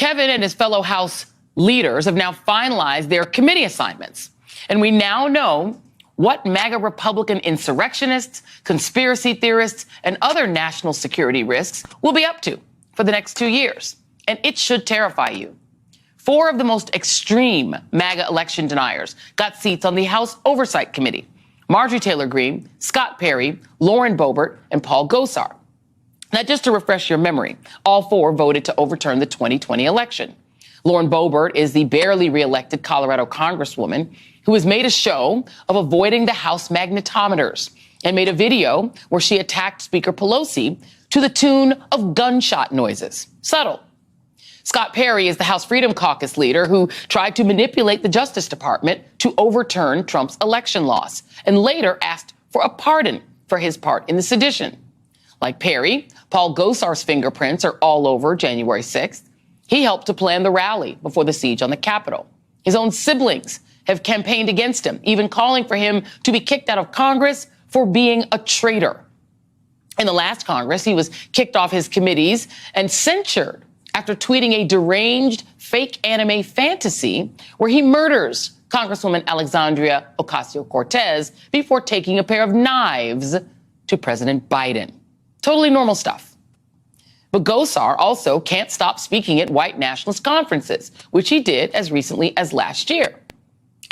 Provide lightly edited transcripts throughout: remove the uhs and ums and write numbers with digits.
Kevin and his fellow House leaders have now finalized their committee assignments. And we now know what MAGA Republican insurrectionists, conspiracy theorists, and other national security risks will be up to for the next 2 years. And it should terrify you. 4 of the most extreme MAGA election deniers got seats on the House Oversight Committee: Marjorie Taylor Greene, Scott Perry, Lauren Boebert, and Paul Gosar. Now, just to refresh your memory, all 4 voted to overturn the 2020 election. Lauren Boebert is the barely reelected Colorado congresswoman who has made a show of avoiding the House magnetometers and made a video where she attacked Speaker Pelosi to the tune of gunshot noises. Subtle. Scott Perry is the House Freedom Caucus leader who tried to manipulate the Justice Department to overturn Trump's election loss and later asked for a pardon for his part in the sedition. Like Perry, Paul Gosar's fingerprints are all over January 6th. He helped to plan the rally before the siege on the Capitol. His own siblings have campaigned against him, even calling for him to be kicked out of Congress for being a traitor. In the last Congress, he was kicked off his committees and censured after tweeting a deranged fake anime fantasy where he murders Congresswoman Alexandria Ocasio-Cortez before taking a pair of knives to President Biden. Totally normal stuff. But Gosar also can't stop speaking at white nationalist conferences, which he did as recently as last year,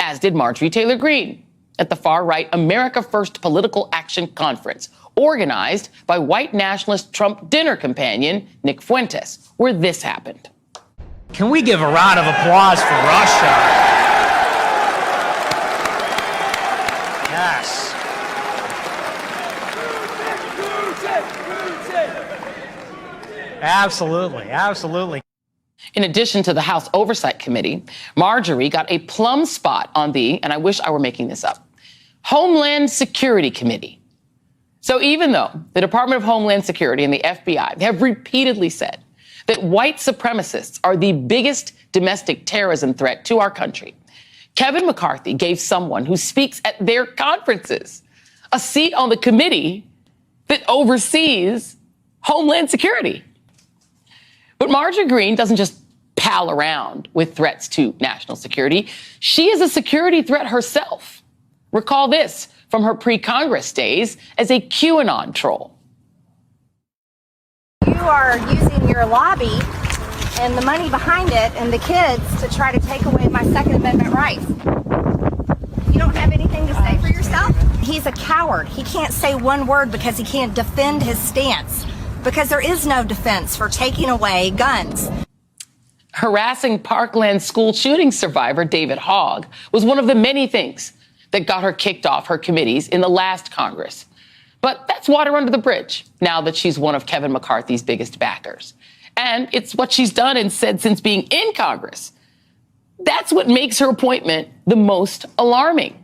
as did Marjorie Taylor Greene at the far-right America First Political Action Conference, organized by white nationalist Trump dinner companion Nick Fuentes, where this happened. Can we give a round of applause for Russia? Yes. Absolutely, absolutely. In addition to the House Oversight Committee, Marjorie got a plum spot on the, and I wish I were making this up, Homeland Security Committee. So even though the Department of Homeland Security and the FBI have repeatedly said that white supremacists are the biggest domestic terrorism threat to our country, Kevin McCarthy gave someone who speaks at their conferences a seat on the committee that oversees Homeland Security. But Marjorie Greene doesn't just pal around with threats to national security. She is a security threat herself. Recall this from her pre-Congress days as a QAnon troll. You are using your lobby and the money behind it and the kids to try to take away my Second Amendment rights. You don't have anything to say for yourself? He's a coward. He can't say one word because he can't defend his stance, because there is no defense for taking away guns. Harassing Parkland school shooting survivor David Hogg was one of the many things that got her kicked off her committees in the last Congress. But that's water under the bridge now that she's one of Kevin McCarthy's biggest backers. And it's what she's done and said since being in Congress. That's what makes her appointment the most alarming.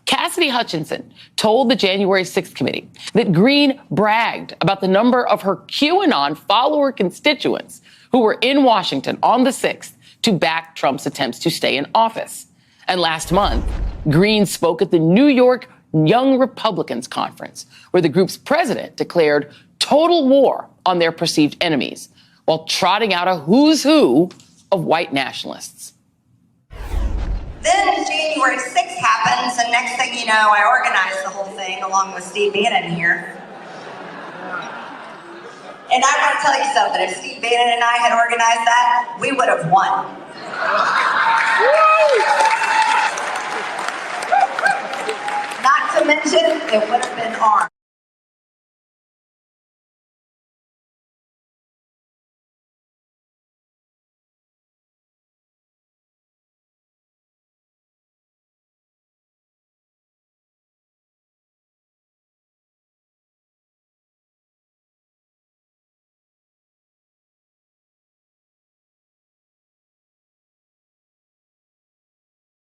Cassidy Hutchinson told the January 6th committee that Greene bragged about the number of her QAnon follower constituents who were in Washington on the 6th to back Trump's attempts to stay in office. And last month, Greene spoke at the New York Young Republicans Conference, where the group's president declared total war on their perceived enemies while trotting out a who's who of white nationalists. Then January 6th happens, and next thing you know, I organized the whole thing along with Steve Bannon here. And I want to tell you something, if Steve Bannon and I had organized that, we would have won. Not to mention, it would have been armed.